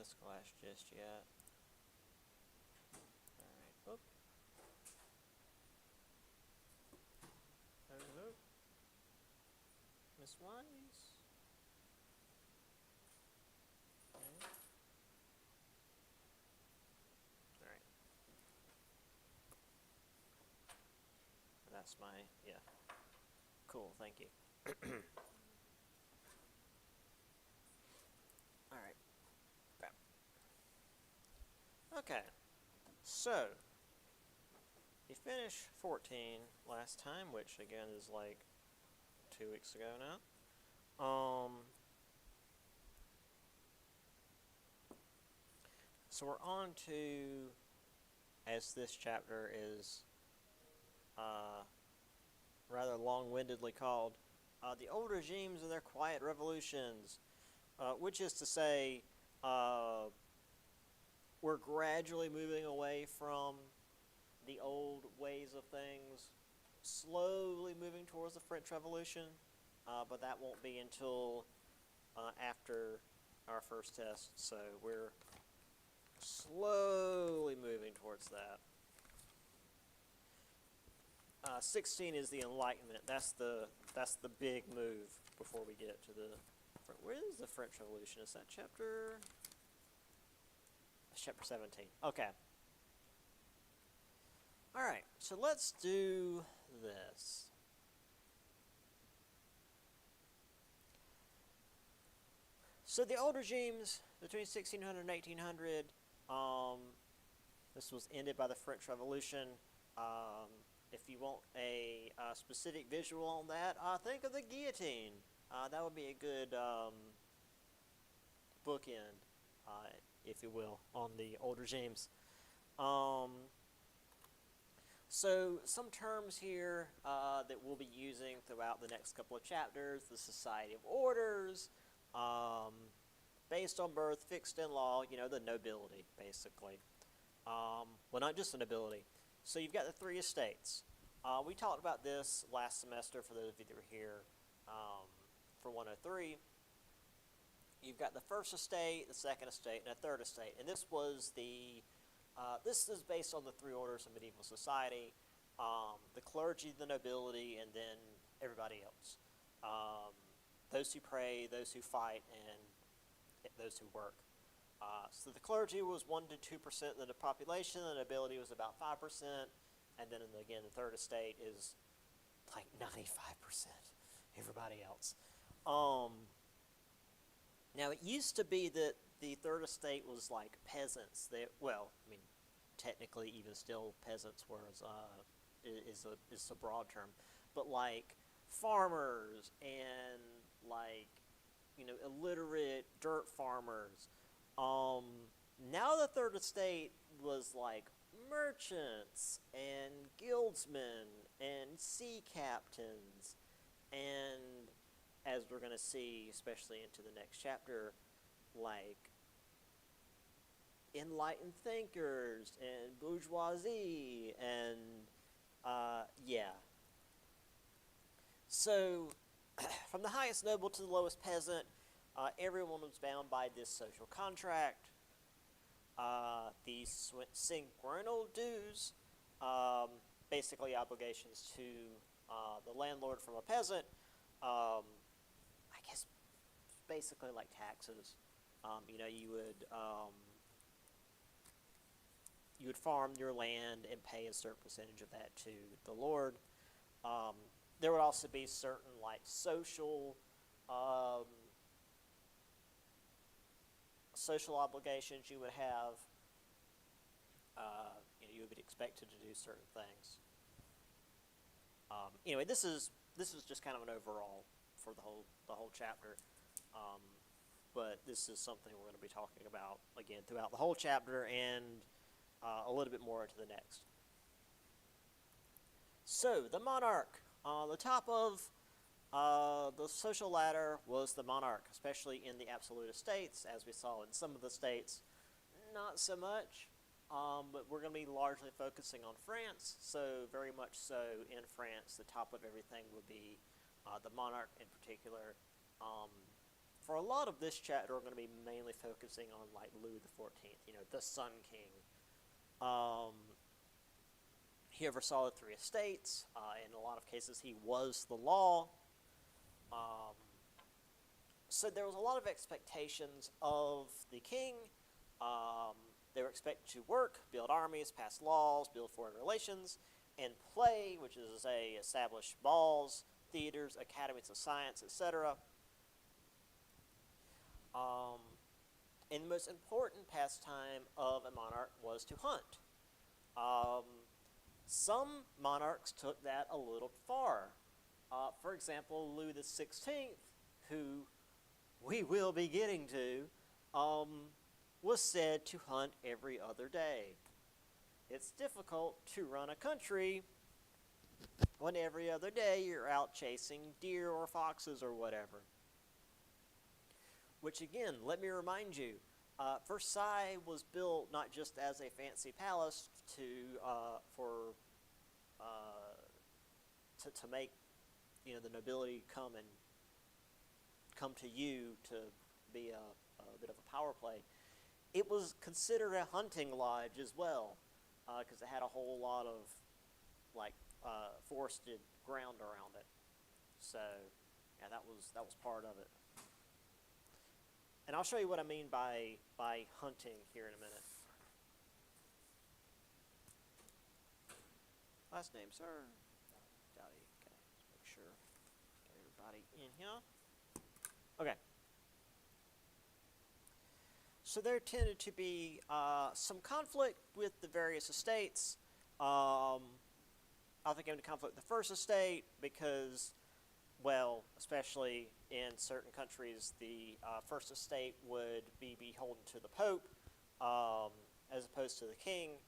this class just yet. Alright, oop. Hello. Miss Wise. Okay. Alright. That's my, yeah. Cool, thank you. Alright. Okay. So, you finished 14 last time, which again is like 2 weeks ago now. So we're on to, as this chapter is rather long-windedly called, the old regimes and their quiet revolutions, which is to say, we're gradually moving away from the old ways of things, slowly moving towards the French Revolution, but that won't be until after our first test, so we're slowly moving towards that. 16 is the Enlightenment. That's the big move before we get to the. Where is the French Revolution? Is that chapter? That's chapter 17. Okay. All right. So let's do this. So the old regimes between 1600 and 1800. This was ended by the French Revolution. If you want a specific visual on that, think of the guillotine. That would be a good bookend, if you will, on the old regimes. So some terms here that we'll be using throughout the next couple of chapters: the Society of Orders, based on birth, fixed in law. The nobility, basically. Well, not just the nobility. So you've got the three estates. We talked about this last semester for those of you that were here for 103. You've got the first estate, the second estate, and a third estate. And this was this is based on the three orders of medieval society: the clergy, the nobility, and then everybody else. Those who pray, those who fight, and those who work. So the clergy was 1 to 2% of the population. The nobility was about 5%, and then again the third estate is like 95%. Everybody else. Now it used to be that the third estate was like peasants. Technically even still peasants is a broad term, but like farmers and like illiterate dirt farmers. Now the third estate was like merchants and guildsmen and sea captains, and as we're going to see, especially into the next chapter, like enlightened thinkers and bourgeoisie and yeah. So from the highest noble to the lowest peasant, everyone was bound by this social contract. The cinquenal dues, basically obligations to the landlord from a peasant. I guess basically like taxes. You would farm your land and pay a certain percentage of that to the lord. There would also be certain like social obligations you would have. You would be expected to do certain things. Anyway, this is just kind of an overall for the whole chapter. But this is something we're going to be talking about again throughout the whole chapter and a little bit more into the next. So the monarch, the top of the social ladder was the monarch, especially in the absolute estates, as we saw in some of the states. Not so much, but we're going to be largely focusing on France. So very much so in France, the top of everything would be the monarch in particular. for a lot of this chapter, we're going to be mainly focusing on like Louis the 14th, the Sun King. He oversaw the three estates. In a lot of cases, he was the law. So there was a lot of expectations of the king. They were expected to work, build armies, pass laws, build foreign relations, and play, which is to say, establish balls, theaters, academies of science, etc. And the most important pastime of a monarch was to hunt. Some monarchs took that a little far. For example, Louis XVI, who we will be getting to, was said to hunt every other day. It's difficult to run a country when every other day you're out chasing deer or foxes or whatever. Which again, let me remind you, Versailles was built not just as a fancy palace to make the nobility come to you to be a bit of a power play. It was considered a hunting lodge as well, because it had a whole lot of forested ground around it. So yeah, that was part of it. And I'll show you what I mean by hunting here in a minute. Last name, sir? Dowdy. Okay, let's make sure get everybody in here. Okay. So there tended to be some conflict with the various estates. I think came into conflict with the first estate because, well, especially in certain countries, the first estate would be beholden to the Pope as opposed to the king.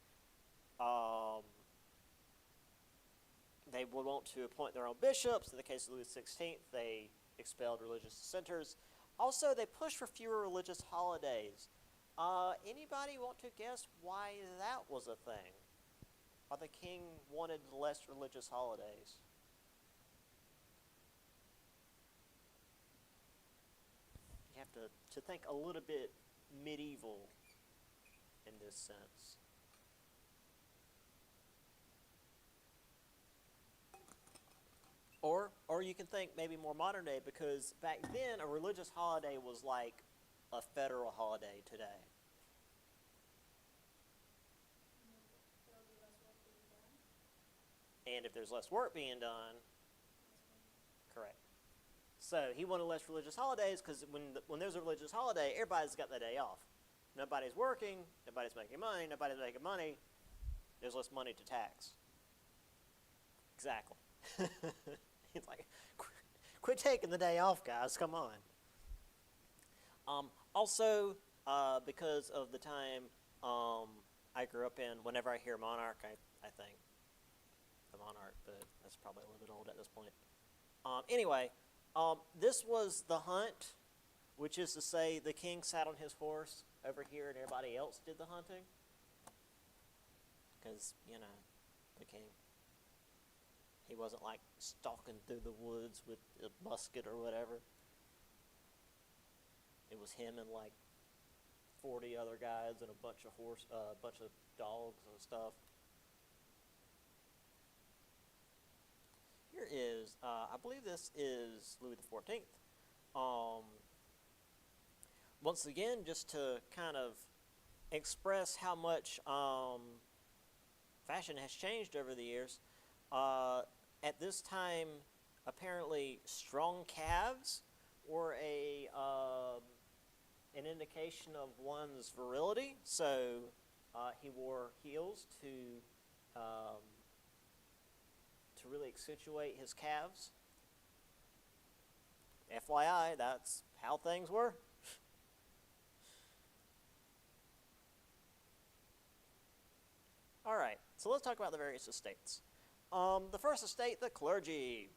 They would want to appoint their own bishops. In the case of Louis XVI, they expelled religious dissenters. Also, they pushed for fewer religious holidays. Anybody want to guess why that was a thing? Why the king wanted less religious holidays? You have to think a little bit medieval in this sense. Or you can think maybe more modern day, because back then a religious holiday was like a federal holiday today. And if there's less work being done, correct. So he wanted less religious holidays because when there's a religious holiday, everybody's got the day off. Nobody's working, nobody's making money, there's less money to tax. Exactly. It's like, quit taking the day off, guys, come on. Also, because of the time I grew up in, whenever I hear monarch, I think the monarch, but that's probably a little bit old at this point. Anyway, this was the hunt, which is to say the king sat on his horse over here and everybody else did the hunting. Because, the king. He wasn't like stalking through the woods with a musket or whatever. It was him and like 40 other guys and a bunch of dogs and stuff. Here is, I believe this is Louis the 14th. Once again, just to kind of express how much fashion has changed over the years. At this time, apparently, strong calves were an indication of one's virility. So he wore heels to really accentuate his calves. FYI, that's how things were. All right, so let's talk about the various estates. The first estate, the clergy.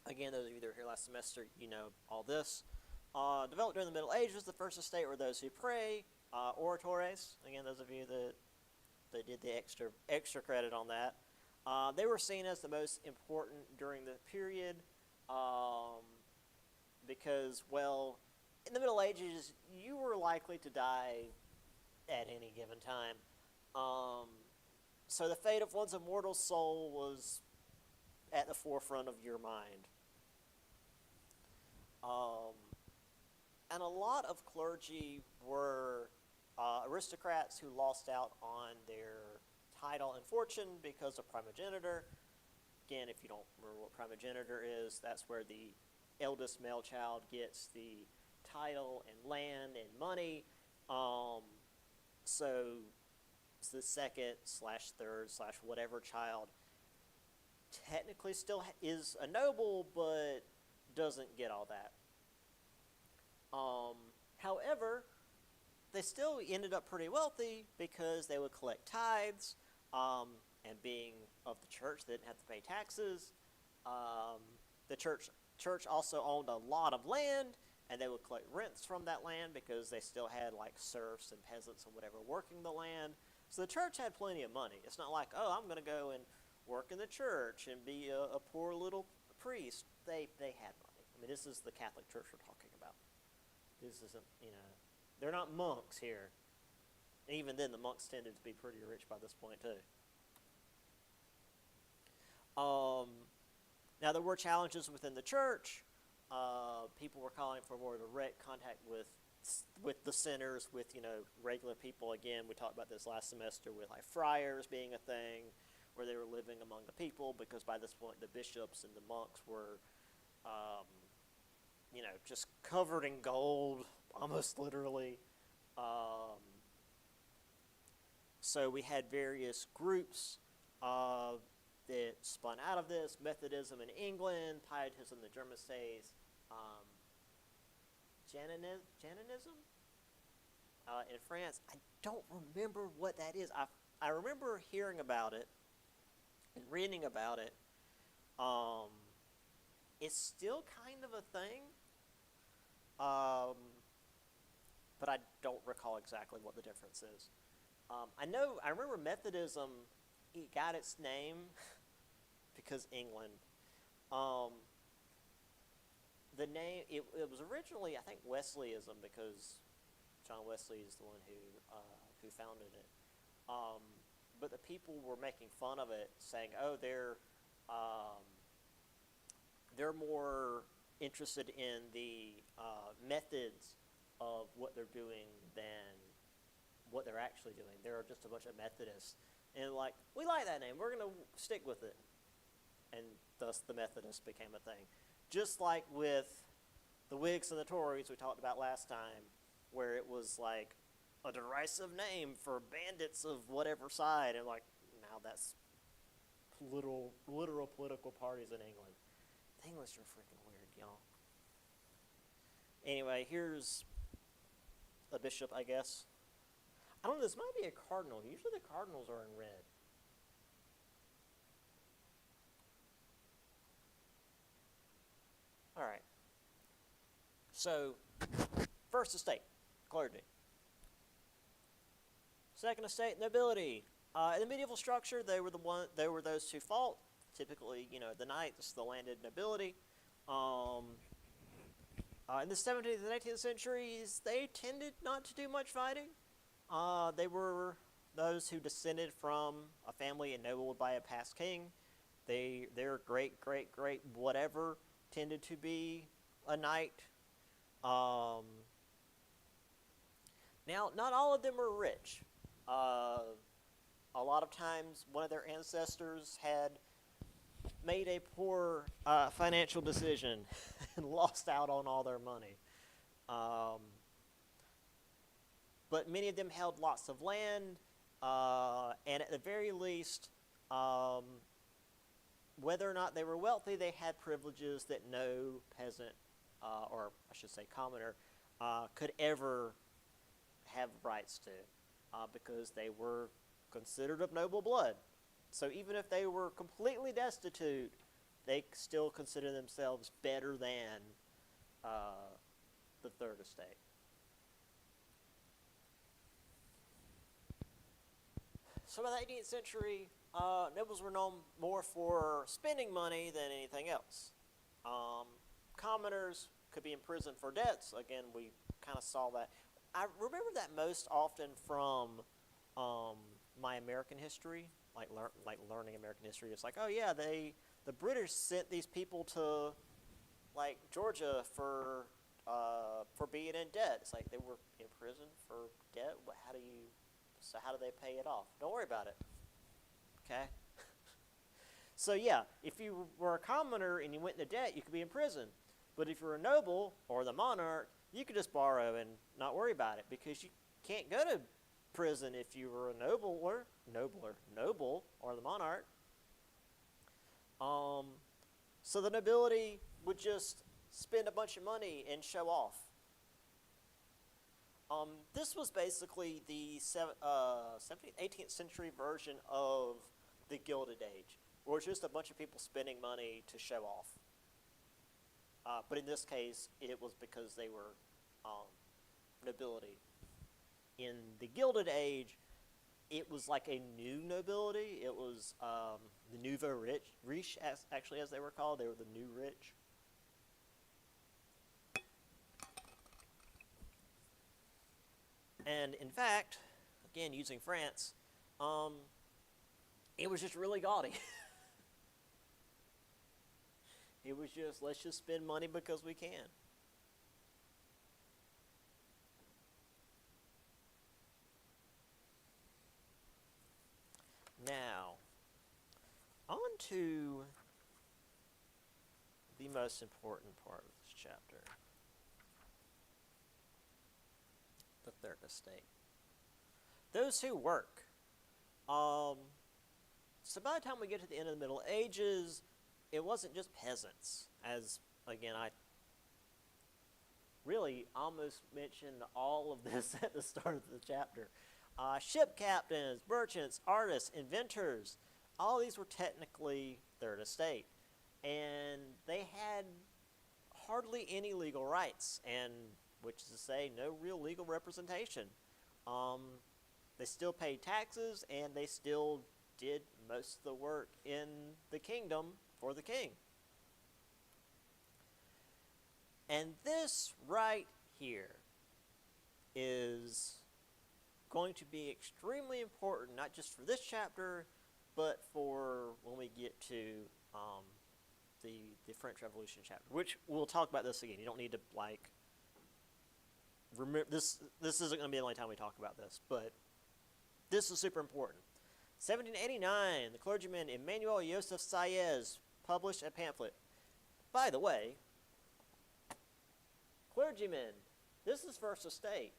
Again, those of you that were here last semester, you know all this. Developed during the Middle Ages, the first estate were those who pray, oratores. Again, those of you that did the extra credit on that. They were seen as the most important during the period. because, well, in the Middle Ages, you were likely to die at any given time. Um, so the fate of one's immortal soul was at the forefront of your mind. Um, and a lot of clergy were aristocrats who lost out on their title and fortune because of primogeniture. Again, if you don't remember what primogeniture is, that's where the eldest male child gets the title and land and money. So it's the second slash third slash whatever child technically still is a noble, but doesn't get all that. However, they still ended up pretty wealthy because they would collect tithes, and being of the church, they didn't have to pay taxes. The church also owned a lot of land, and they would collect rents from that land because they still had like serfs and peasants and whatever working the land. So the church had plenty of money. It's not like, oh, I'm going to go and work in the church and be a poor little priest. They had money. I mean, this is the Catholic Church we're talking about. This isn't, they're not monks here. And even then, the monks tended to be pretty rich by this point, too. Now, there were challenges within the church. People were calling for more direct contact with the sinners, with, regular people. Again, we talked about this last semester with, like, friars being a thing, where they were living among the people, because by this point, the bishops and the monks were, just covered in gold, almost literally. So we had various groups that spun out of this: Methodism in England, Pietism in the German states, Janinism in France. I don't remember what that is. I remember hearing about it and reading about it. It's still kind of a thing, but I don't recall exactly what the difference is. I remember Methodism, it got its name because England. The name, it was originally, I think, Wesleyism, because John Wesley is the one who founded it. But the people were making fun of it, saying, oh, they're more interested in the methods of what they're doing than what they're actually doing. They're just a bunch of Methodists. And like, we like that name, we're going to stick with it. And thus the Methodists became a thing. Just like with the Whigs and the Tories we talked about last time, where it was like a derisive name for bandits of whatever side, and like, now that's literal political parties in England. The English are freaking weird, y'all. Anyway, here's a bishop, I guess. I don't know, this might be a cardinal. Usually the cardinals are in red. All right. So, first estate, clergy. Second estate, nobility. In the medieval structure, they were those who fought. Typically, the knights, the landed nobility. In the 17th and 18th centuries, they tended not to do much fighting. They were those who descended from a family ennobled by a past king. Their great whatever tended to be a knight. Now, not all of them were rich. A lot of times, one of their ancestors had made a poor financial decision and lost out on all their money. But many of them held lots of land, and at the very least, whether or not they were wealthy, they had privileges that no peasant, or I should say commoner, could ever have rights to, because they were considered of noble blood. So even if they were completely destitute, they still consider themselves better than the third estate. So by the 18th century, nobles were known more for spending money than anything else. Commoners could be imprisoned for debts. Again, we kind of saw that. I remember that most often from my American history, like learning American history. It's like, oh yeah, the British sent these people to like Georgia for being in debt. It's like they were in prison for debt. How do they pay it off? Don't worry about it. Okay. So yeah, if you were a commoner and you went into debt, you could be in prison. But if you're a noble or the monarch, you could just borrow and not worry about it, because you can't go to prison if you were a noble or the monarch. So the nobility would just spend a bunch of money and show off. This was basically the 17th, 18th century version of the Gilded Age, where it's just a bunch of people spending money to show off. But in this case, it was because they were nobility. In the Gilded Age, it was like a new nobility. It was the nouveau riche, actually, as they were called. They were the new rich. And in fact, again, using France, it was just really gaudy. It was just, let's just spend money because we can. Now, on to the most important part of this chapter. The third estate. Those who work. So by the time we get to the end of the Middle Ages, it wasn't just peasants, as, again, I really almost mentioned all of this at the start of the chapter. Ship captains, merchants, artists, inventors, all these were technically third estate. And they had hardly any legal rights, and which is to say, no real legal representation. They still paid taxes, and they still did most of the work in the kingdom for the king. And this right here is going to be extremely important, not just for this chapter, but for when we get to the French Revolution chapter, which we'll talk about this again. You don't need to, like, remember this. This isn't going to be the only time we talk about this, but this is super important. 1789, the clergyman Emmanuel Joseph Sieyès published a pamphlet. By the way, clergyman, this is First Estate.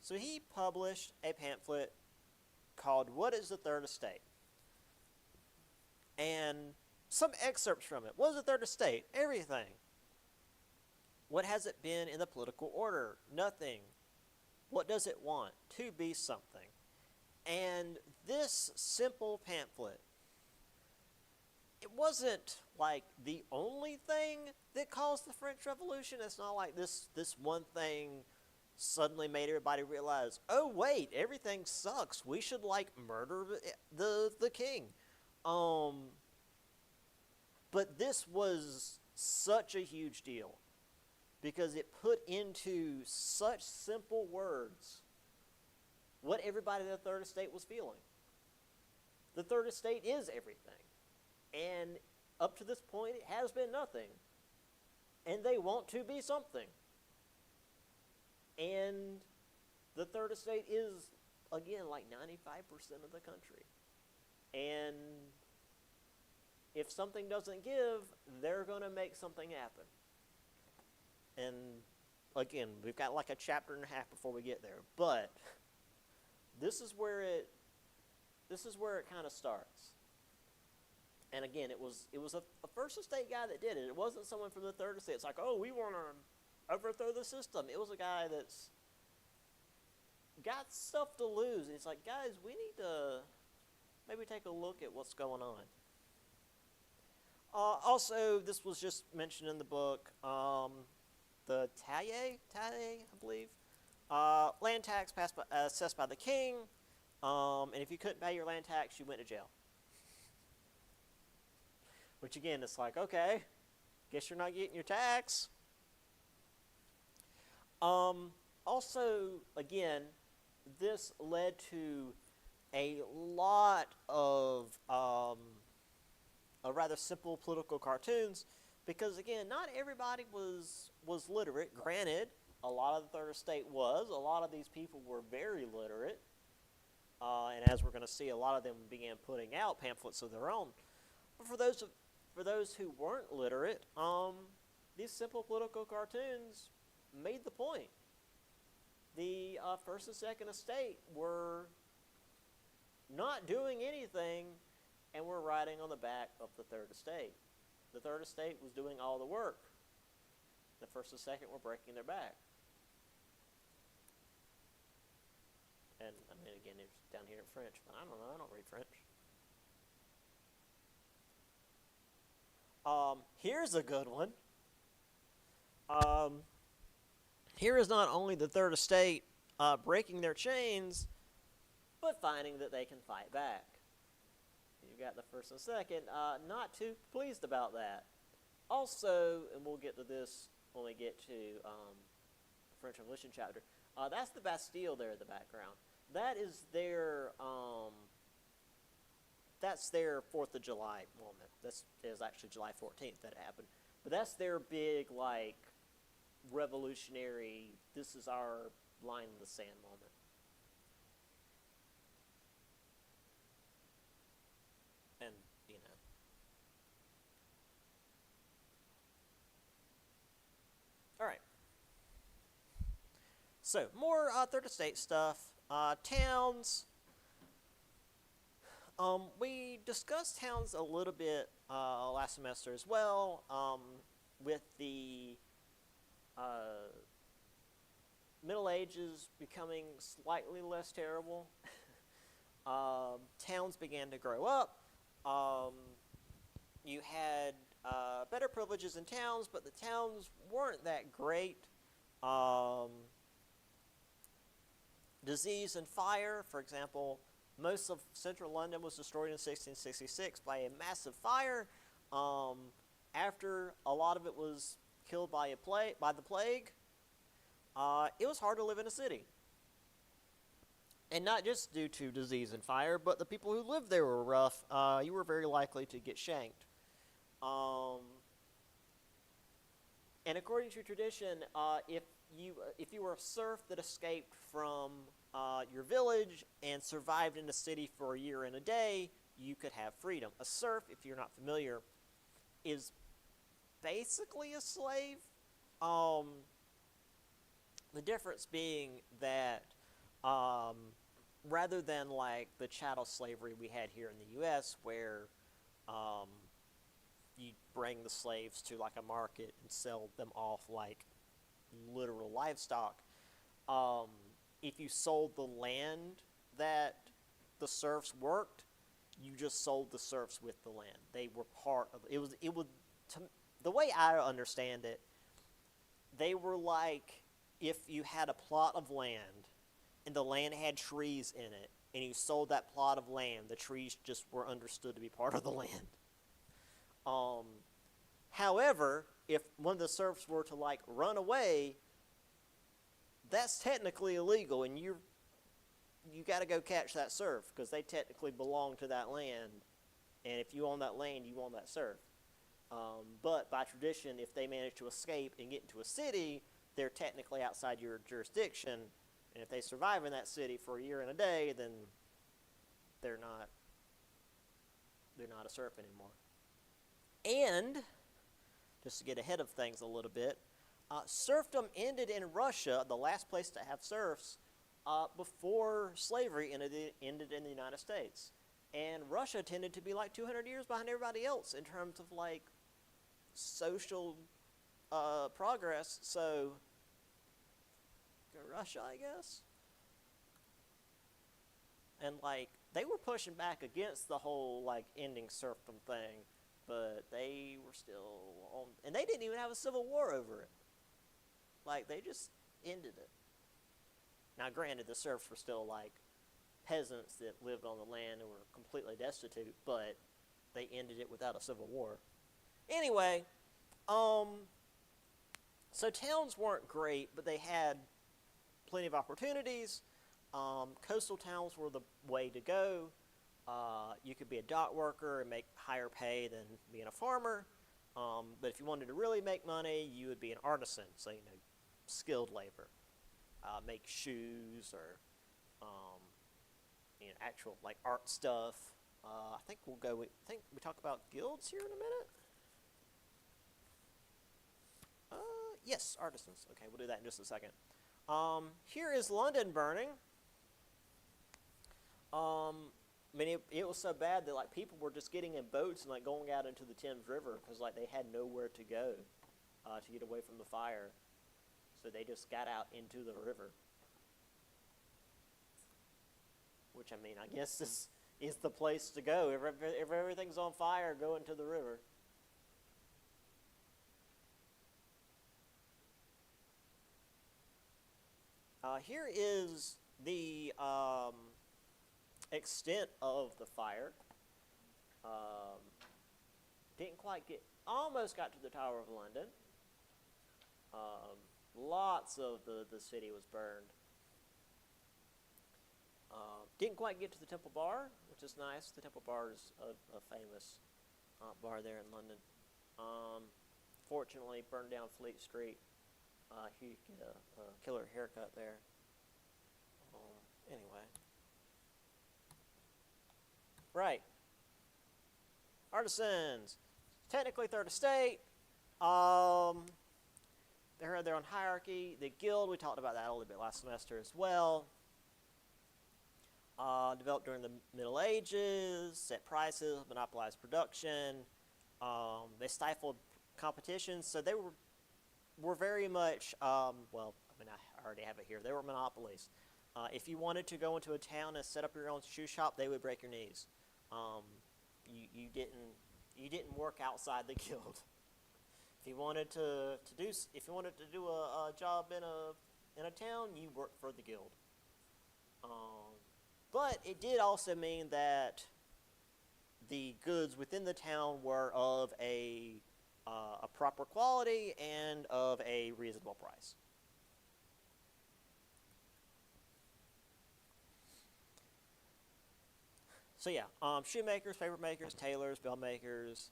So he published a pamphlet called What is the Third Estate? And some excerpts from it. What is the Third Estate? Everything. What has it been in the political order? Nothing. What does it want? To be something. And this simple pamphlet, it wasn't like the only thing that caused the French Revolution. It's not like this one thing suddenly made everybody realize, oh wait, everything sucks. We should like murder the king. But this was such a huge deal because it put into such simple words what everybody in the Third Estate was feeling. The Third Estate is everything. And up to this point, it has been nothing. And they want to be something. And the Third Estate is, again, like 95% of the country. And if something doesn't give, they're going to make something happen. And again, we've got like a chapter and a half before we get there. But this is where it kind of starts. And again, it was a First Estate guy that did it. It wasn't someone from the Third Estate. It's like, oh, we want to overthrow the system. It was a guy that's got stuff to lose. And it's like, guys, we need to maybe take a look at what's going on. Also, this was just mentioned in the book, the taille, I believe. Land tax assessed by the king. And if you couldn't pay your land tax, you went to jail. Which again, it's like, okay, guess you're not getting your tax. Um, Also, again, this led to a lot of rather simple political cartoons because, again, not everybody was literate. Granted, a lot of the third estate was. A lot of these people were very literate. And as we're going to see, a lot of them began putting out pamphlets of their own. But for those who weren't literate, these simple political cartoons made the point. The first and second estate were not doing anything, and were riding on the back of the third estate. The third estate was doing all the work. The first and second were breaking their back. And I mean, again, it's down here in French, but I don't know. I don't read French. Here's a good one. Um, Here is not only the third estate breaking their chains, but finding that they can fight back. You've got the first and second, not too pleased about that. Also, and we'll get to this when we get to the French Revolution chapter, that's the Bastille there in the background. That's their 4th of July moment. This is actually July 14th that it happened. But that's their big, like, revolutionary, this is our line in the sand moment. And, you know. All right. So, more third estate stuff. Towns. We discussed towns a little bit last semester as well, with the Middle Ages becoming slightly less terrible. Towns began to grow up. You had better privileges in towns, but the towns weren't that great. Disease and fire, for example, most of central London was destroyed in 1666 by a massive fire. After a lot of it was killed by the plague, it was hard to live in a city. And not just due to disease and fire, but the people who lived there were rough. You were very likely to get shanked. And according to tradition, if you were a serf that escaped from your village and survived in the city for a year and a day, you could have freedom. A serf, if you're not familiar, is basically a slave. The difference being that rather than like the chattel slavery we had here in the U.S., where you bring the slaves to like a market and sell them off like literal livestock, if you sold the land that the serfs worked, you just sold the serfs with the land. They were part of it. The way I understand it, they were like if you had a plot of land and the land had trees in it, and you sold that plot of land, the trees just were understood to be part of the land. However, if one of the serfs were to like run away, that's technically illegal, and you got to go catch that serf because they technically belong to that land, and if you own that land, you own that serf. But by tradition, if they manage to escape and get into a city, they're technically outside your jurisdiction, and if they survive in that city for a year and a day, then they're not a serf anymore. And just to get ahead of things a little bit, serfdom ended in Russia, the last place to have serfs, before slavery ended in the United States. And Russia tended to be like 200 years behind everybody else in terms of like social progress. So, go Russia, I guess. And like they were pushing back against the whole like ending serfdom thing, but they were still on, and they didn't even have a civil war over it. Like they just ended it. Now, granted, the serfs were still like peasants that lived on the land and were completely destitute, but they ended it without a civil war. Anyway, So towns weren't great, but they had plenty of opportunities. Coastal towns were the way to go. You could be a dock worker and make higher pay than being a farmer. But if you wanted to really make money, you would be an artisan, so skilled labor, make shoes or actual like art stuff. I think we talk about guilds here in a minute. Yes, artisans. Okay, we'll do that in just a second. Here is London burning. It was so bad that like people were just getting in boats and like going out into the Thames River because like they had nowhere to go to get away from the fire, so they just got out into the river. Which I guess is the place to go. If everything's on fire, go into the river. Here is the extent of the fire. Almost got to the Tower of London. Lots of the city was burned. Didn't quite get to the Temple Bar, which is nice. The Temple Bar is a famous bar there in London. Fortunately, burned down Fleet Street. You could get a killer haircut there. Anyway. Right. Artisans. Technically third estate. They had their own hierarchy. The guild, we talked about that a little bit last semester as well. Developed during the Middle Ages, set prices, monopolized production. They stifled competition, so they were very much, I already have it here. They were monopolies. If you wanted to go into a town and set up your own shoe shop, they would break your knees. You didn't work outside the guild. If you wanted to do a job in a town, you worked for the guild. But it did also mean that the goods within the town were of a proper quality and of a reasonable price. So yeah, shoemakers, paper makers, tailors, bell makers,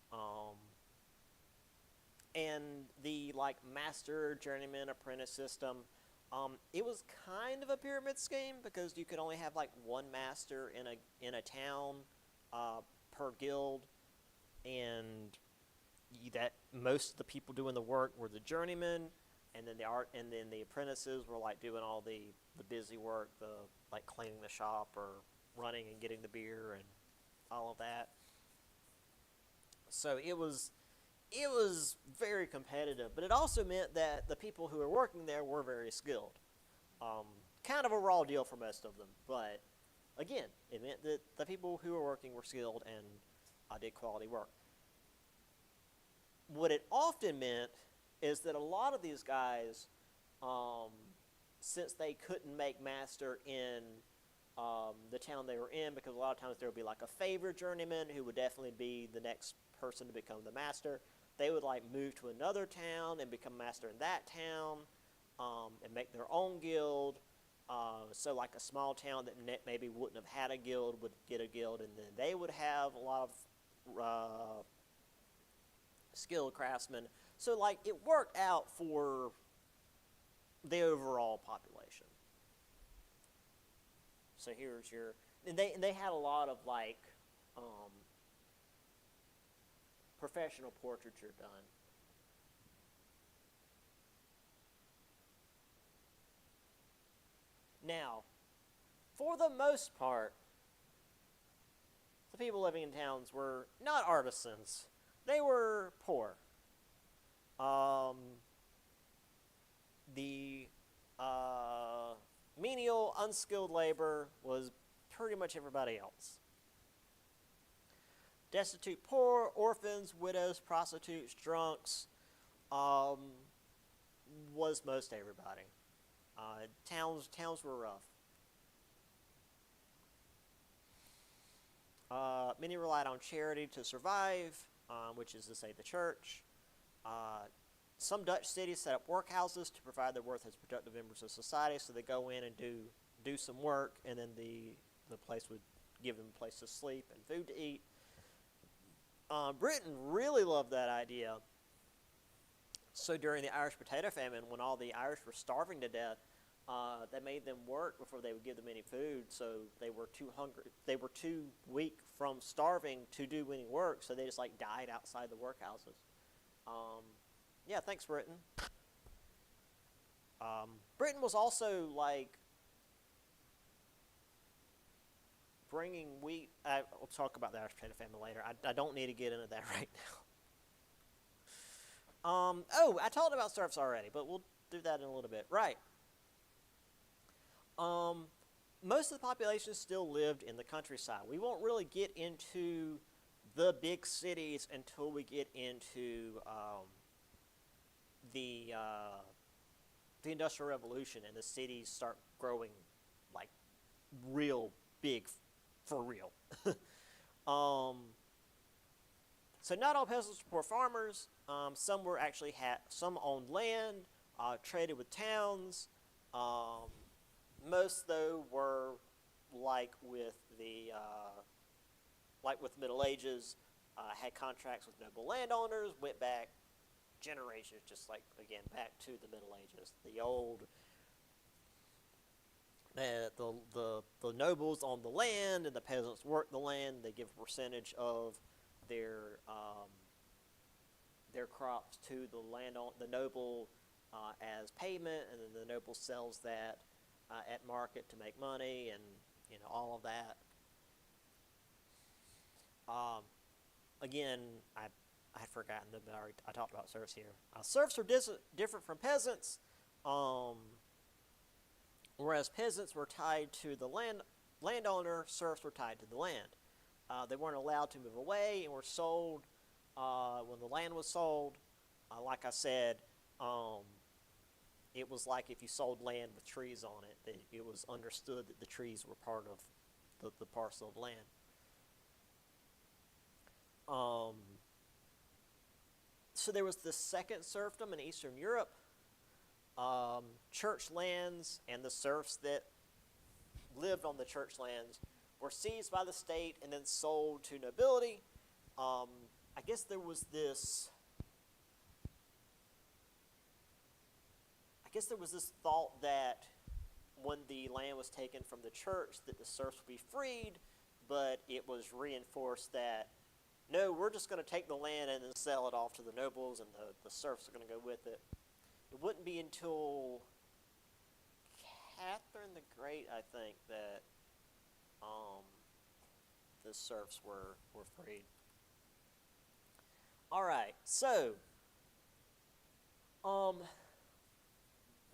and the like master, journeyman, apprentice system. It was kind of a pyramid scheme because you could only have like one master in a town per guild, and that most of the people doing the work were the journeymen, and then the apprentices were like doing all the busy work, the like cleaning the shop or running and getting the beer and all of that. So it was very competitive, but it also meant that the people who were working there were very skilled. Kind of a raw deal for most of them, but again, it meant that the people who were working were skilled and did quality work. What it often meant is that a lot of these guys, since they couldn't make master in the town they were in, because a lot of times there would be like a favored journeyman who would definitely be the next person to become the master. They would like move to another town and become master in that town, and make their own guild. So like a small town that maybe wouldn't have had a guild would get a guild, and then they would have a lot of skilled craftsmen. So like it worked out for the overall population. So here's and they had a lot of like professional portraiture done. Now, for the most part, the people living in towns were not artisans. They were poor. The menial, unskilled labor was pretty much everybody else. Destitute poor, orphans, widows, prostitutes, drunks, was most everybody. Towns were rough. Many relied on charity to survive, which is to say the church. some Dutch cities set up workhouses to provide their workers as productive members of society. So they go in and do some work, and then the place would give them a place to sleep and food to eat. Britain really loved that idea. So during the Irish potato famine, when all the Irish were starving to death, they made them work before they would give them any food. So they were too hungry. They were too weak from starving to do any work. So they just like died outside the workhouses. Yeah, thanks, Britain. Britain was also like bringing wheat. We'll talk about the Irish potato famine later. I don't need to get into that right now. Oh, I talked about serfs already, but we'll do that in a little bit. Right. Most of the population still lived in the countryside. We won't really get into the big cities until we get into the Industrial Revolution, and the cities start growing like real big for real. So not all peasants were poor farmers. Some were actually some owned land, traded with towns. Most though were like with the Middle Ages, had contracts with noble landowners, went back generations, just like again back to the Middle Ages. The old the nobles owned the land, and the peasants worked the land. They give a percentage of their crops to the noble as payment, and then the noble sells that at market to make money, and all of that. Again, I had forgotten that I talked about serfs here. Serfs are different from peasants, whereas peasants were tied to the landowner. Serfs were tied to the land. They weren't allowed to move away and were sold when the land was sold. Like I said, it was like if you sold land with trees on it, that it was understood that the trees were part of the parcel of land. So there was the second serfdom in Eastern Europe. Church lands and the serfs that lived on the church lands were seized by the state and then sold to nobility. I guess there was this thought that when the land was taken from the church that the serfs would be freed, but it was reinforced that no, we're just going to take the land and then sell it off to the nobles, and the serfs are going to go with it. It wouldn't be until Catherine the Great, I think, that the serfs were freed. All right, so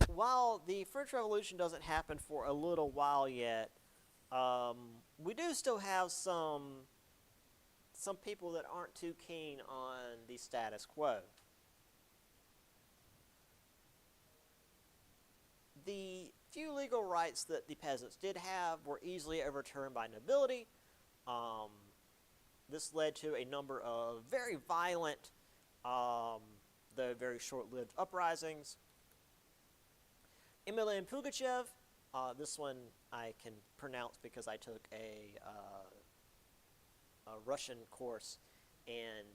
while the French Revolution doesn't happen for a little while yet, we do still have some people that aren't too keen on the status quo. The few legal rights that the peasants did have were easily overturned by nobility. This led to a number of very violent, though very short-lived uprisings. Emilian Pugachev, this one I can pronounce because I took a Russian course, and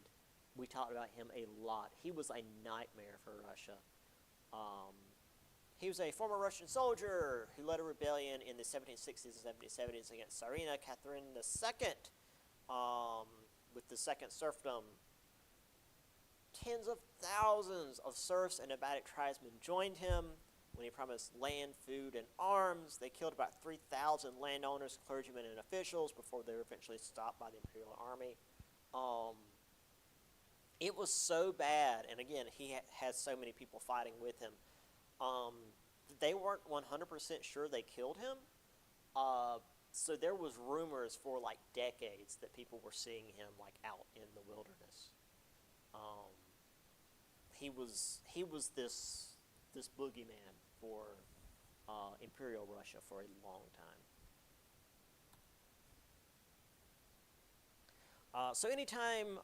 we talked about him a lot. He was a nightmare for Russia. He was a former Russian soldier who led a rebellion in the 1760s and 1770s against Tsarina Catherine II with the Second Serfdom. Tens of thousands of serfs and nomadic tribesmen joined him when he promised land, food, and arms. They killed about 3,000 landowners, clergymen, and officials before they were eventually stopped by the Imperial Army. It was so bad, and again, he had so many people fighting with him. They weren't 100% sure they killed him, so there was rumors for like decades that people were seeing him like out in the wilderness. He was this boogeyman for Imperial Russia for a long time. So anytime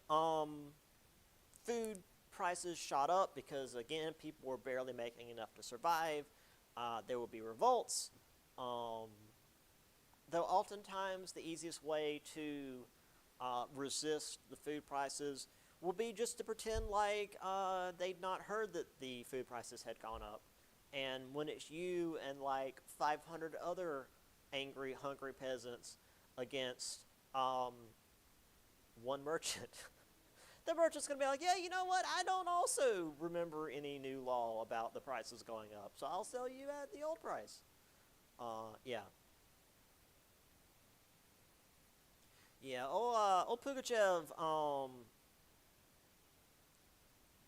food prices shot up because, again, people were barely making enough to survive. There would be revolts. Though oftentimes the easiest way to resist the food prices will be just to pretend like they'd not heard that the food prices had gone up. And when it's you and like 500 other angry, hungry peasants against one merchant, the merchant's going to be like, yeah, you know what? I don't also remember any new law about the prices going up, so I'll sell you at the old price. Yeah. Yeah, old Pugachev,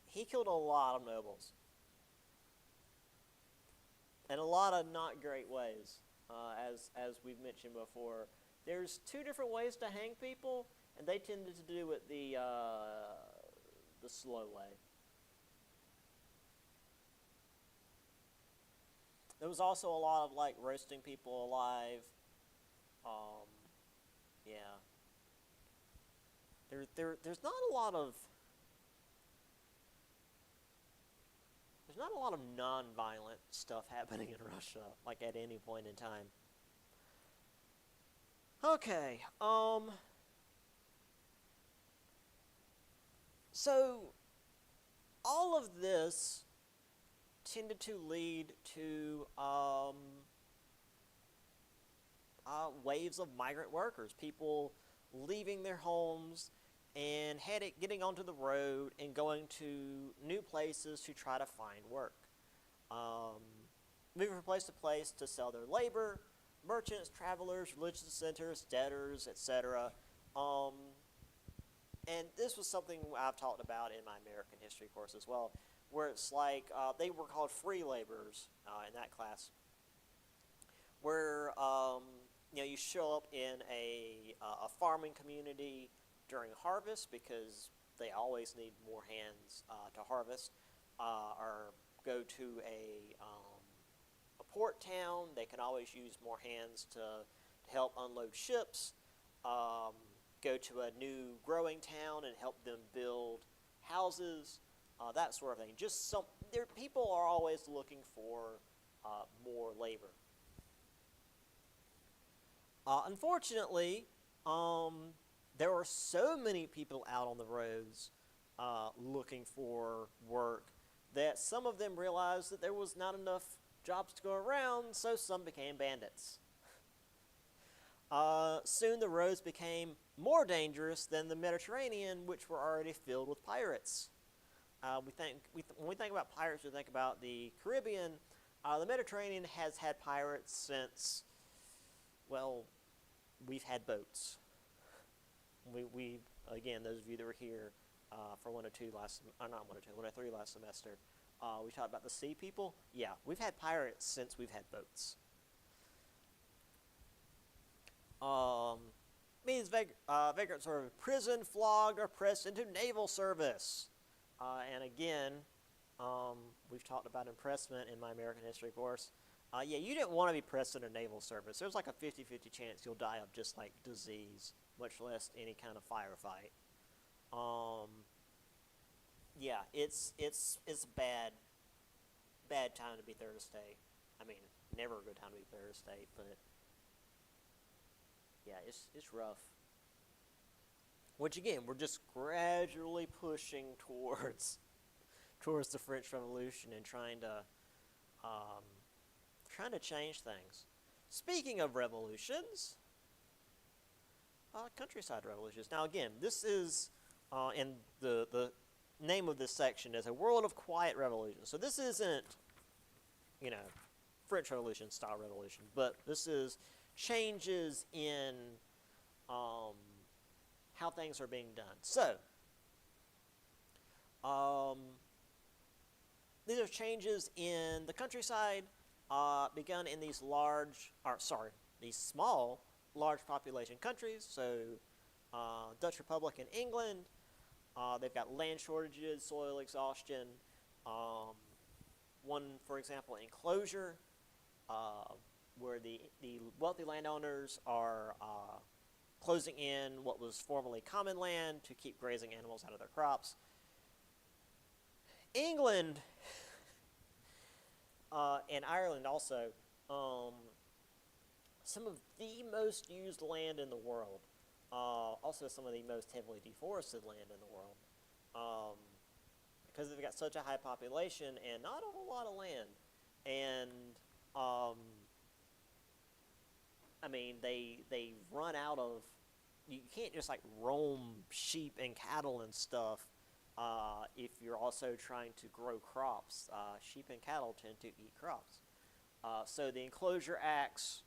he killed a lot of nobles. In a lot of not great ways, as we've mentioned before. There's two different ways to hang people, and they tended to do it the slow way. There was also a lot of like roasting people alive. Yeah. There's not a lot of non-violent stuff happening in Russia, like at any point in time. Okay, so all of this tended to lead to waves of migrant workers, people leaving their homes and getting onto the road and going to new places to try to find work. Moving from place to place to sell their labor, merchants, travelers, religious centers, debtors, etc. And this was something I've talked about in my American history course as well, where it's like they were called free laborers in that class, where you show up in a farming community during harvest because they always need more hands to harvest, or go to a port town. They can always use more hands to help unload ships. Go to a new growing town and help them build houses, that sort of thing. People are always looking for more labor. Unfortunately, there were so many people out on the roads looking for work that some of them realized that there was not enough jobs to go around, so some became bandits. Soon the roads became more dangerous than the Mediterranean, which were already filled with pirates. When we think about pirates, we think about the Caribbean. The Mediterranean has had pirates since, well, we've had boats. We again, those of you that were here for 103 last semester, we talked about the sea people. Yeah, we've had pirates since we've had boats. Means vagrants are imprisoned, flogged, or pressed into naval service. And again, we've talked about impressment in my American history course. Yeah, you didn't want to be pressed into naval service. There's like a 50-50 chance you'll die of just like disease, much less any kind of firefight. Yeah, it's bad time to be third estate. I mean, never a good time to be third estate, but yeah, it's rough. Which again, we're just gradually pushing towards the French Revolution and trying to change things. Speaking of revolutions, countryside revolutions. Now again, this is in the name of this section is A World of Quiet Revolution. So this isn't, French Revolution style revolution, but this is changes in how things are being done. So, these are changes in the countryside begun in these small, large population countries. So, Dutch Republic and England, they've got land shortages, soil exhaustion. One, for example, enclosure, where the wealthy landowners are closing in what was formerly common land to keep grazing animals out of their crops. England and Ireland also, um, some of the most used land in the world. Also, some of the most heavily deforested land in the world. Um, because they've got such a high population and not a whole lot of land. And, um, I mean, they run out of. You can't just like roam sheep and cattle and stuff if you're also trying to grow crops. Sheep and cattle tend to eat crops. So the Enclosure Acts,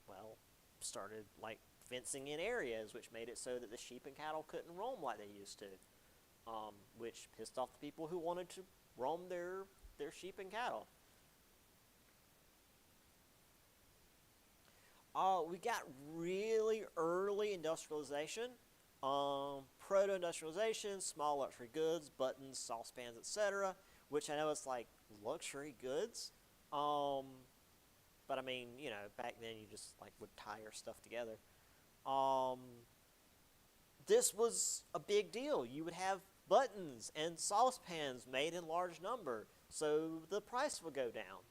well, started like fencing in areas, which made it so that the sheep and cattle couldn't roam like they used to, which pissed off the people who wanted to roam their sheep and cattle. We got really early industrialization, proto-industrialization, small luxury goods, buttons, saucepans, etc., which I know is like luxury goods. Um, but I mean, back then you just like would tie your stuff together. Um, this was a big deal. You would have buttons and saucepans made in large number, so the price would go down.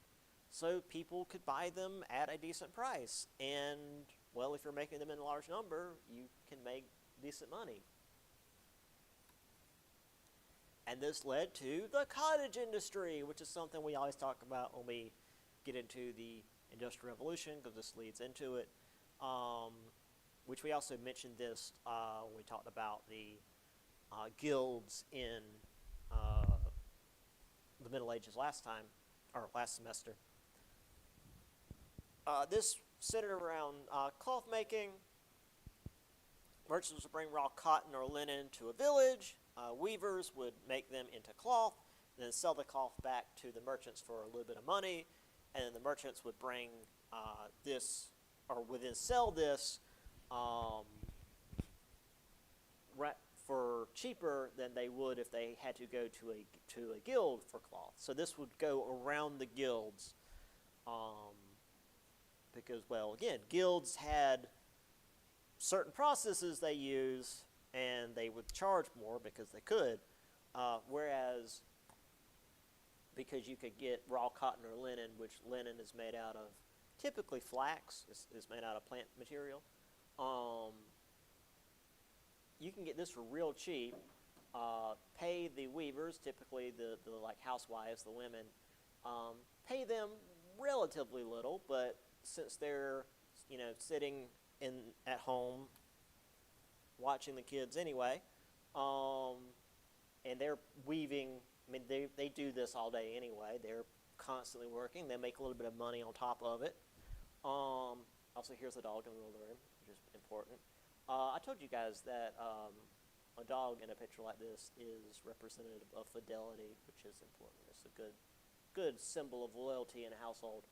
So people could buy them at a decent price. And, well, if you're making them in a large number, you can make decent money. And this led to the cottage industry, which is something we always talk about when we get into the Industrial Revolution, because this leads into it. Which we also mentioned this when we talked about the guilds in the Middle Ages last time, or last semester. This centered around cloth making. Merchants would bring raw cotton or linen to a village. Weavers would make them into cloth, and then sell the cloth back to the merchants for a little bit of money. And then the merchants would bring this, or would then sell this for cheaper than they would if they had to go to a guild for cloth. So this would go around the guilds. Because, well, again, guilds had certain processes they use, and they would charge more because they could. Whereas, because you could get raw cotton or linen, which linen is made out of, typically flax is made out of plant material. You can get this for real cheap. Pay the weavers, typically the like housewives, the women, pay them relatively little, but since they're, sitting at home watching the kids anyway, and they're weaving, I mean, they do this all day anyway. They're constantly working. They make a little bit of money on top of it. Also, here's a dog in the middle of the room, which is important. I told you guys that a dog in a picture like this is representative of fidelity, which is important. It's a good symbol of loyalty in a household.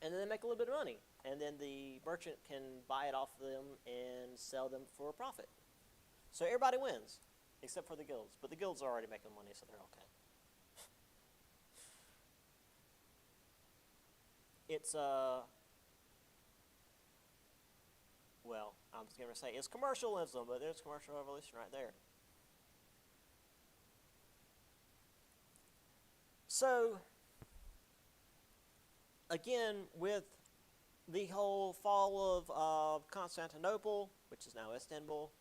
And then they make a little bit of money. And then the merchant can buy it off them and sell them for a profit. So everybody wins, except for the guilds. But the guilds are already making money, so they're okay. It's, well, I was going to say it's commercialism, but there's commercial revolution right there. So, again, with the whole fall of Constantinople, which is now Istanbul,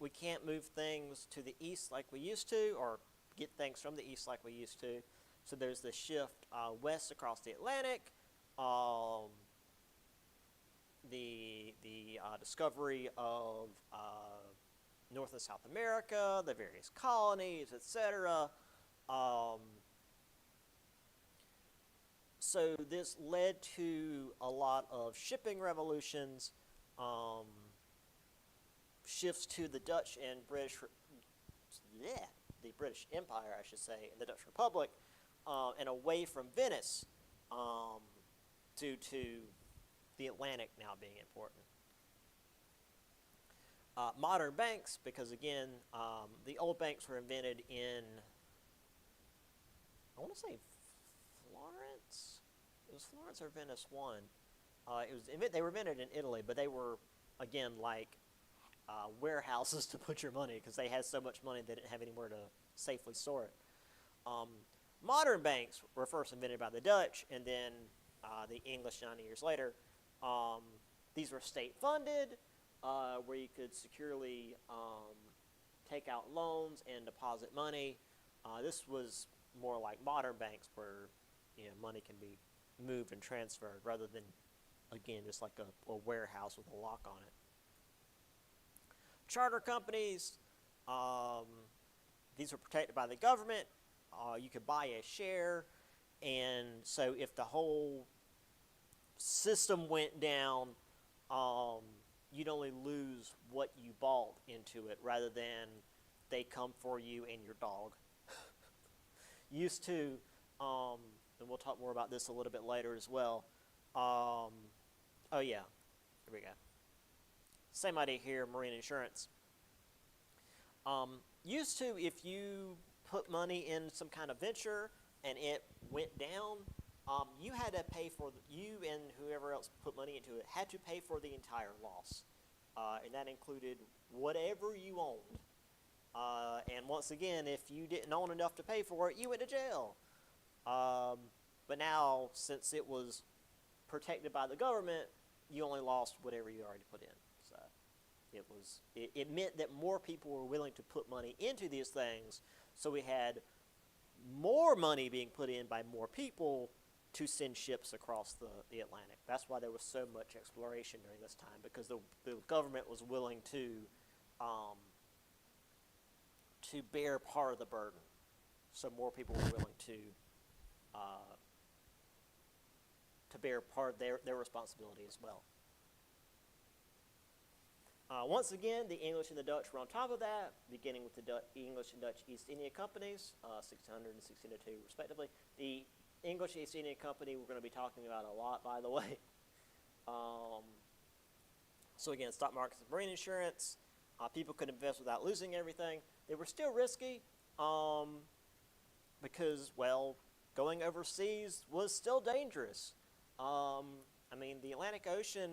we can't move things to the east like we used to, or get things from the east like we used to. So there's this shift west across the Atlantic, the discovery of North and South America, the various colonies, etc. So this led to a lot of shipping revolutions, shifts to the Dutch and British, the British Empire, I should say, and the Dutch Republic, and away from Venice, due to the Atlantic now being important. Modern banks, because again, the old banks were invented in, I want to say Florence. It was Florence or Venice one. They were invented in Italy, but they were, again, like warehouses to put your money because they had so much money they didn't have anywhere to safely store it. Um, Modern banks were first invented by the Dutch and then the English 90 years later. Um, these were state funded, where you could securely take out loans and deposit money. This was more like modern banks where money can be moved and transferred rather than, again, just like a warehouse with a lock on it. Charter companies, these were protected by the government. You could buy a share, and so if the whole system went down, you'd only lose what you bought into it rather than they come for you and your dog. Used to, and we'll talk more about this a little bit later as well. Oh yeah, here we go. Same idea here, marine insurance. Used to, if you put money in some kind of venture and it went down, you had to pay for, you and whoever else put money into it had to pay for the entire loss. And that included whatever you owned. And once again, if you didn't own enough to pay for it, you went to jail. But now, since it was protected by the government, you only lost whatever you already put in. So it meant that more people were willing to put money into these things, so we had more money being put in by more people to send ships across the Atlantic. That's why there was so much exploration during this time, because the government was willing to bear part of the burden. So more people were willing to bear part of their responsibility as well. Once again, the English and the Dutch were on top of that, beginning with the English and Dutch East India Companies, 1600 and 1602 respectively. The English East India Company we're going to be talking about a lot, by the way. So again, stock markets and marine insurance. People could invest without losing everything. They were still risky because, well, going overseas was still dangerous. I mean, the Atlantic Ocean,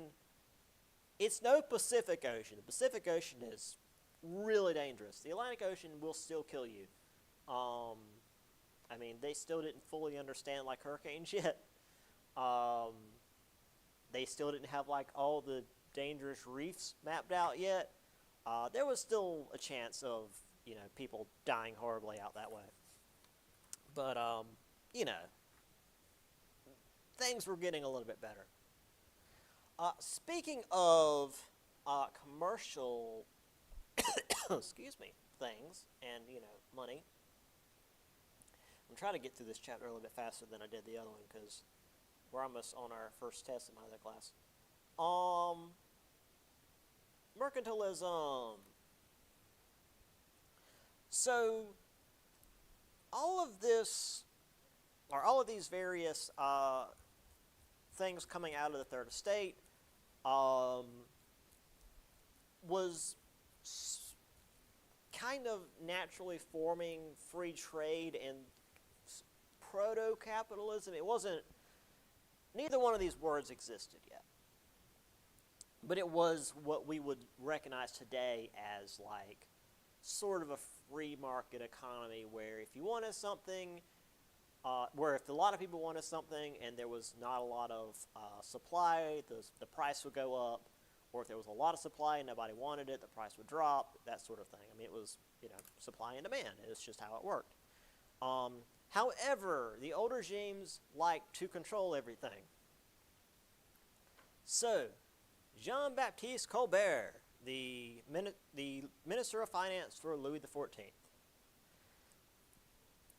it's no Pacific Ocean. The Pacific Ocean is really dangerous. The Atlantic Ocean will still kill you. I mean, they still didn't fully understand, like, hurricanes yet. They still didn't have, like, all the dangerous reefs mapped out yet. There was still a chance of, people dying horribly out that way. But, things were getting a little bit better. Speaking of commercial, excuse me, things and, money, I'm trying to get through this chapter a little bit faster than I did the other one because we're almost on our first test in my other class. Mercantilism. So, all of these various things coming out of the third estate was kind of naturally forming free trade and proto-capitalism. It wasn't, neither one of these words existed yet. But it was what we would recognize today as like sort of a free market economy where if you wanted something, where if a lot of people wanted something and there was not a lot of supply, the price would go up. Or if there was a lot of supply and nobody wanted it, the price would drop, that sort of thing. I mean, it was, supply and demand. It's just how it worked. However, the old regimes liked to control everything. So, Jean-Baptiste Colbert, the Minister of Finance for Louis XIV.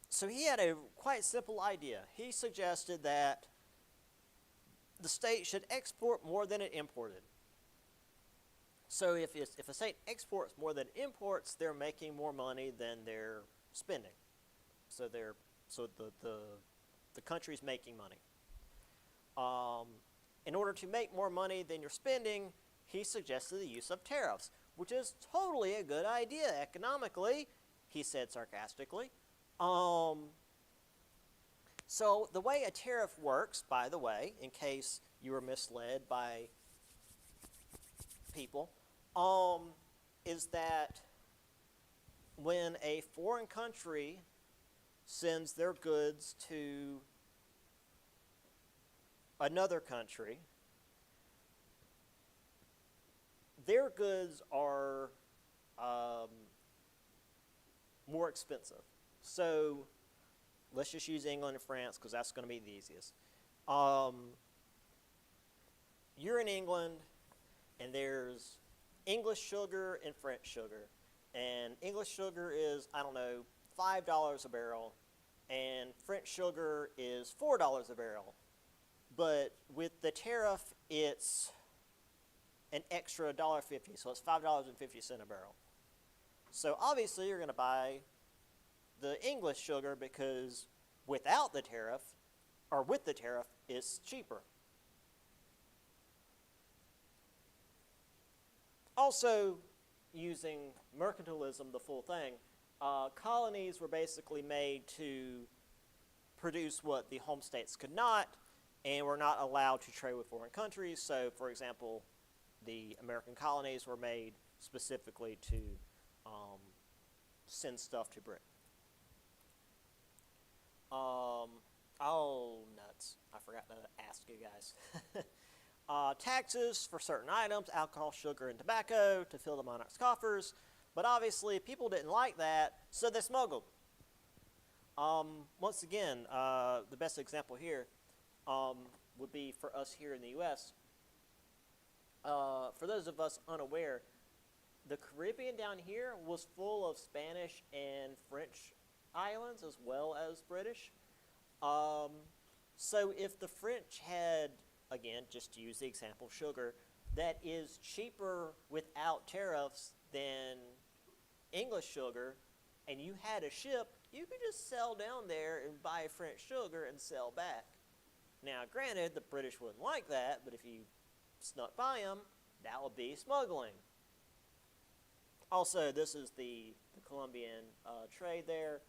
So he had a quite simple idea. He suggested that the state should export more than it imported. So if a state exports more than it imports, they're making more money than they're spending. So the country's making money. In order to make more money than you're spending, he suggested the use of tariffs, which is totally a good idea economically, he said sarcastically. So the way a tariff works, by the way, in case you were misled by people, is that when a foreign country sends their goods to another country, their goods are more expensive. So let's just use England and France because that's going to be the easiest. You're in England, and there's English sugar and French sugar. And English sugar is, I don't know, $5 a barrel, and French sugar is $4 a barrel. But with the tariff, it's an extra $1.50, so it's $5.50 a barrel. So obviously you're going to buy the English sugar because without the tariff, or with the tariff, it's cheaper. Also, using mercantilism, the full thing, colonies were basically made to produce what the home states could not, and were not allowed to trade with foreign countries. So, for example, the American colonies were made specifically to send stuff to Britain. Oh, nuts. I forgot to ask you guys. Taxes for certain items, alcohol, sugar, and tobacco to fill the monarch's coffers. But obviously, people didn't like that, so they smuggled. Once again, the best example here would be for us here in the U.S. For those of us unaware, the Caribbean down here was full of Spanish and French islands as well as British. So if the French had, again, just to use the example, sugar, that is cheaper without tariffs than English sugar, and you had a ship, you could just sail down there and buy French sugar and sell back. Now, granted, the British wouldn't like that, but if you snuck by them, that would be smuggling. Also, this is the Colombian trade there,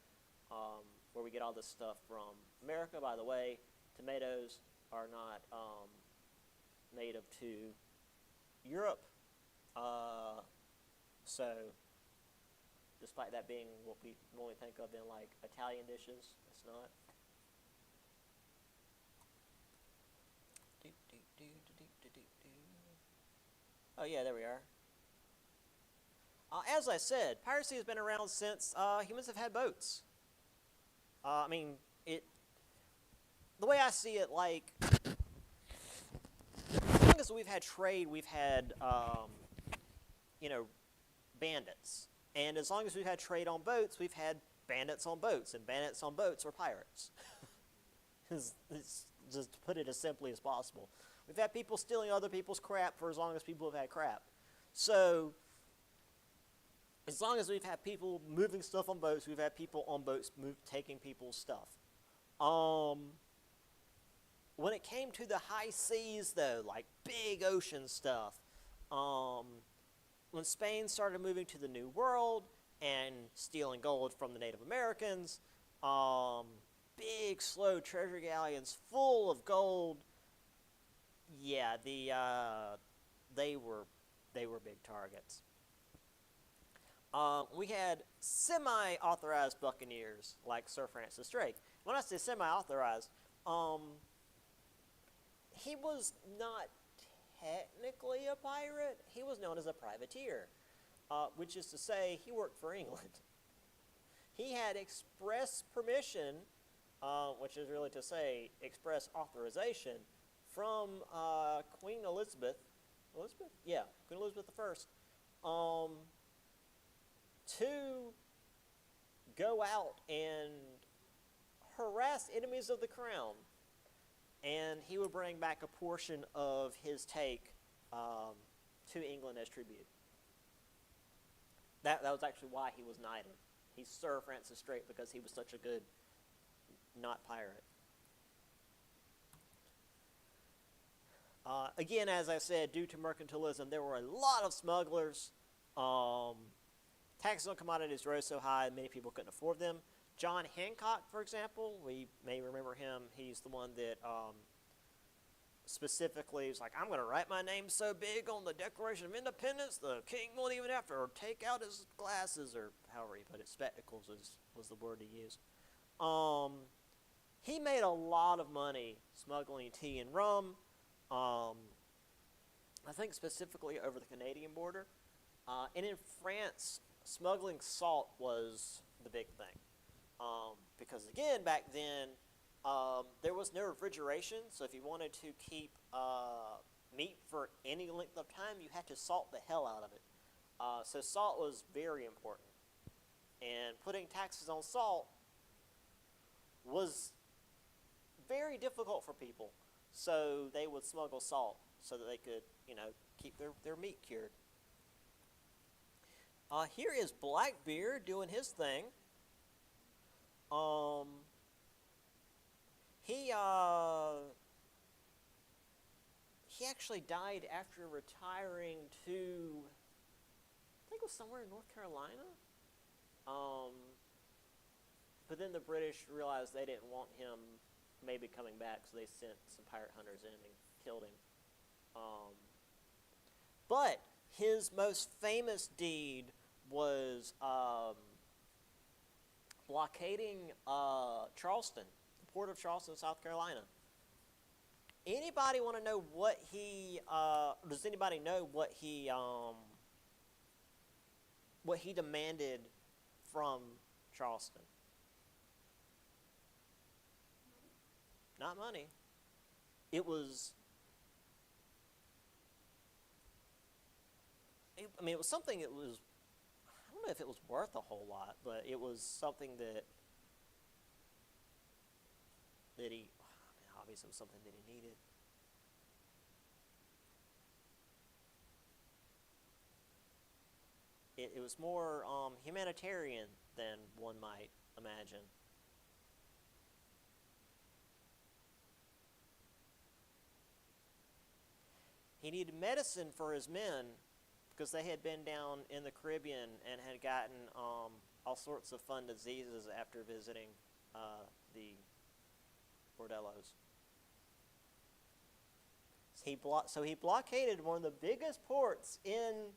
where we get all this stuff from America. By the way, tomatoes are not native to Europe. So, despite that being what we normally think of in like Italian dishes, it's not. Oh yeah, there we are. As I said, piracy has been around since humans have had boats. I mean, the way I see it, like, as long as we've had trade, we've had, bandits. And as long as we've had trade on boats, we've had bandits on boats. And bandits on boats are pirates. It's just to put it as simply as possible. We've had people stealing other people's crap for as long as people have had crap. So, as long as we've had people moving stuff on boats, we've had people on boats taking people's stuff. When it came to the high seas, though, like big ocean stuff, when Spain started moving to the New World and stealing gold from the Native Americans, big, slow treasure galleons full of gold, yeah, they were big targets. We had semi-authorized buccaneers like Sir Francis Drake. When I say semi-authorized, he was not technically a pirate. He was known as a privateer, which is to say he worked for England. He had express permission, which is really to say express authorization, from Queen Elizabeth. Elizabeth? Yeah, Queen Elizabeth I. To go out and harass enemies of the crown. And he would bring back a portion of his take to England as tribute. That was actually why he was knighted. He's Sir Francis Drake because he was such a good not pirate. Again, as I said, due to mercantilism, there were a lot of smugglers. Taxes on commodities rose so high, many people couldn't afford them. John Hancock, for example, we may remember him. He's the one that specifically, it's like, I'm going to write my name so big on the Declaration of Independence, the king won't even have to take out his glasses, or however he put it, spectacles was the word he used. He made a lot of money smuggling tea and rum, I think specifically over the Canadian border. And in France, smuggling salt was the big thing. Because again, back then, there was no refrigeration, so if you wanted to keep meat for any length of time, you had to salt the hell out of it. So salt was very important. And putting taxes on salt was very difficult for people. So they would smuggle salt so that they could, keep their meat cured. Here is Blackbeard doing his thing. He actually died after retiring to, I think it was somewhere in North Carolina. But then the British realized they didn't want him maybe coming back, so they sent some pirate hunters in and killed him. But his most famous deed was blockading Charleston, the port of Charleston, South Carolina. Anybody want to know what he? Does anybody know what he demanded from Charleston? Not money. It was. It was something. It was. I don't know if it was worth a whole lot, but it was something that he. Obviously, it was something that he needed. It was more humanitarian than one might imagine. He needed medicine for his men because they had been down in the Caribbean and had gotten all sorts of fun diseases after visiting the bordellos. So he blockaded one of the biggest ports in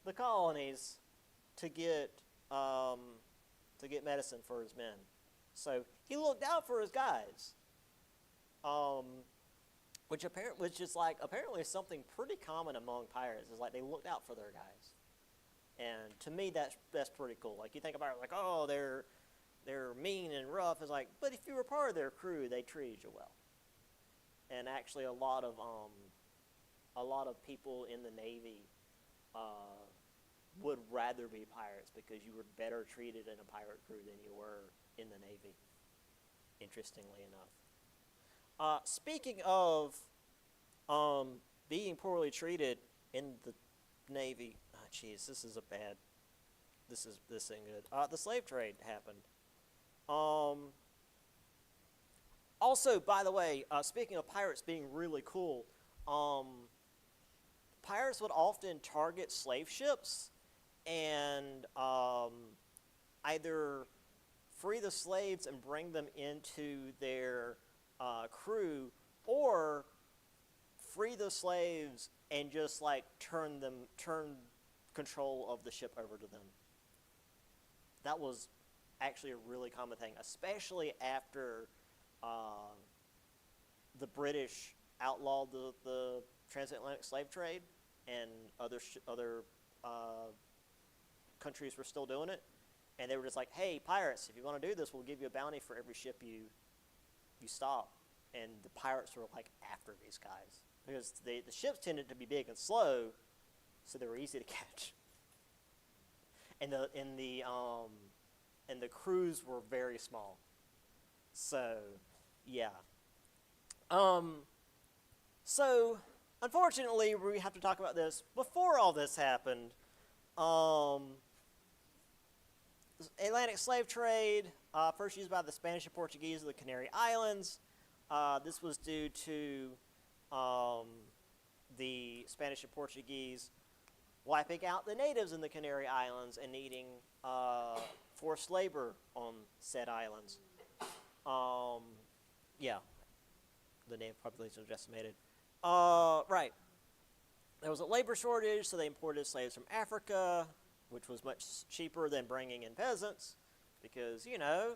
the colonies to get medicine for his men. So he looked out for his guys, which is apparently something pretty common among pirates. Is like they looked out for their guys, and to me that's pretty cool. Like you think about it, like, oh, they're mean and rough. It's like, but if you were part of their crew, they treated you well. And actually, a lot of people in the Navy would rather be pirates because you were better treated in a pirate crew than you were in the Navy, interestingly enough. Speaking of being poorly treated in the Navy, this ain't good. The slave trade happened. Also, by the way, speaking of pirates being really cool, pirates would often target slave ships and either free the slaves and bring them into their crew, or free the slaves and just like turn control of the ship over to them. That was actually a really common thing, especially after the British outlawed the transatlantic slave trade, and other countries were still doing it, and they were just like, hey, pirates, if you want to do this, we'll give you a bounty for every ship you stop. And the pirates were like after these guys because the ships tended to be big and slow, so they were easy to catch. And the crews were very small. So, yeah. So, unfortunately, we have to talk about this. Before all this happened, Atlantic slave trade, first used by the Spanish and Portuguese of the Canary Islands. This was due to the Spanish and Portuguese wiping out the natives in the Canary Islands and needing forced labor on said islands. Yeah. the native population was decimated. Right. There was a labor shortage, so they imported slaves from Africa, which was much cheaper than bringing in peasants, because, you know,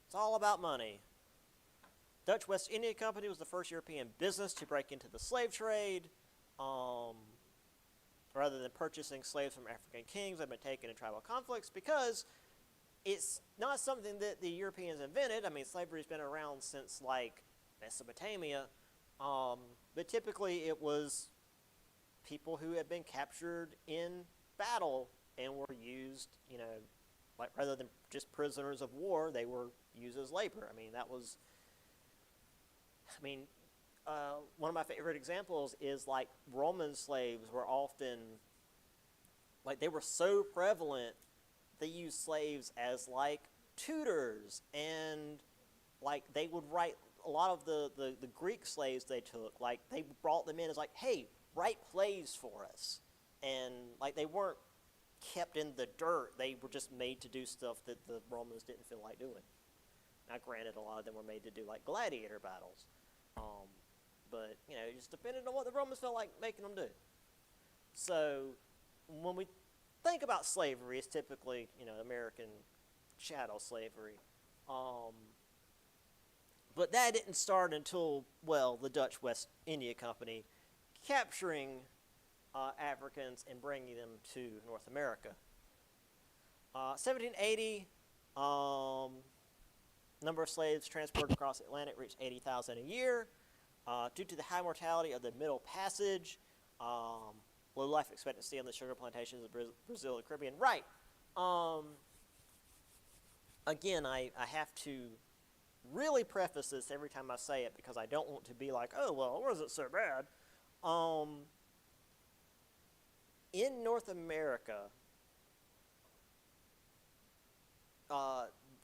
it's all about money. Dutch West India Company was the first European business to break into the slave trade. Rather than purchasing slaves from African kings that had been taken in tribal conflicts, because it's not something that the Europeans invented. I mean, slavery's been around since, like, Mesopotamia, but typically it was people who had been captured in battle and were used, you know, like, rather than just prisoners of war, they were used as labor. I mean, that was, one of my favorite examples is, like, Roman slaves were often, like, they were so prevalent, they used slaves as, like, tutors, and, like, they would write a lot of the Greek slaves they took, like, they brought them in as, like, hey, write plays for us. And, like, they weren't kept in the dirt, they were just made to do stuff that the Romans didn't feel like doing. Now, granted, a lot of them were made to do, like, gladiator battles. But, you know, it just depended on what the Romans felt like making them do. So, when we think about slavery, it's typically, you know, American chattel slavery. But that didn't start until, well, the Dutch West India Company capturing Africans and bringing them to North America. 1780, number of slaves transported across the Atlantic reached 80,000 a year. Due to the high mortality of the Middle Passage, low life expectancy on the sugar plantations of Brazil and the Caribbean. Right. Again, I have to really preface this every time I say it, because I don't want to be like, oh, well, was it so bad? In North America,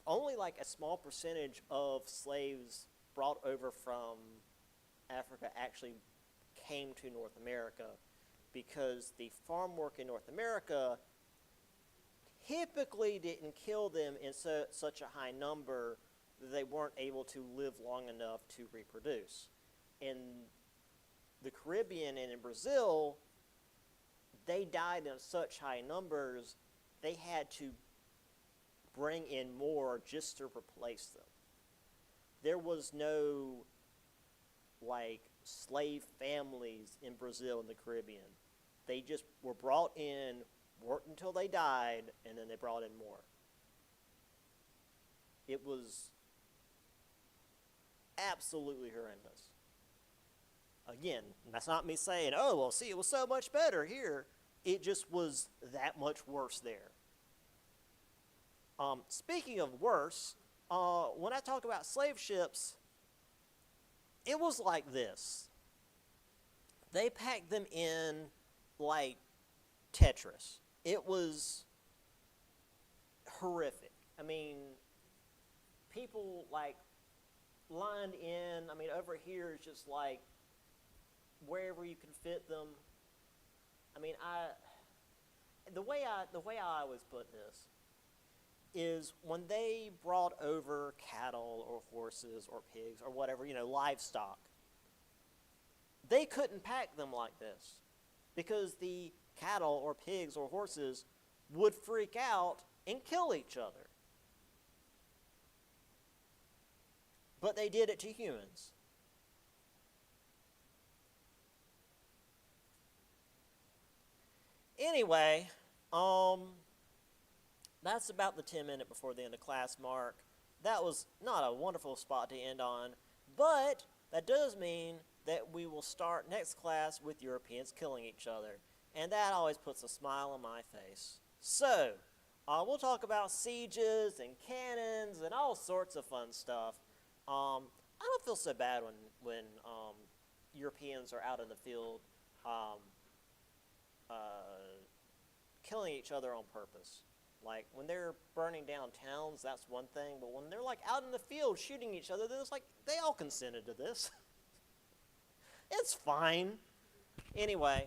only like a small percentage of slaves brought over from Africa actually came to North America, because the farm work in North America typically didn't kill them in such a high number that they weren't able to live long enough to reproduce. In the Caribbean and in Brazil, they died in such high numbers, they had to bring in more just to replace them. There was no, like, slave families in Brazil and the Caribbean. They just were brought in, worked until they died, and then they brought in more. It was absolutely horrendous. Again, that's not me saying, oh, well, see, it was so much better here. It just was that much worse there. Speaking of worse, when I talk about slave ships, it was like this. They packed them in like Tetris. It was horrific. I mean, people, like, lined in. I mean, over here is just like wherever you can fit them. I mean, the way I always put this is, when they brought over cattle or horses or pigs or whatever, you know, livestock, they couldn't pack them like this, because the cattle or pigs or horses would freak out and kill each other. But they did it to humans. Anyway, that's about the 10-minute before the end of class mark. That was not a wonderful spot to end on, but that does mean that we will start next class with Europeans killing each other, and that always puts a smile on my face. So, we'll talk about sieges and cannons and all sorts of fun stuff. I don't feel so bad when Europeans are out in the field killing each other on purpose. Like, when they're burning down towns, that's one thing, but when they're, like, out in the field shooting each other, then it's like, they all consented to this. It's fine. Anyway,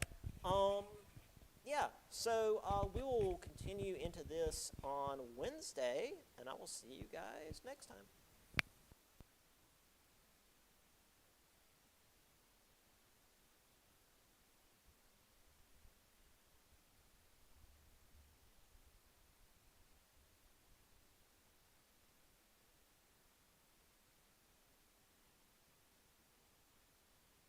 yeah, so we will continue into this on Wednesday, and I will see you guys next time.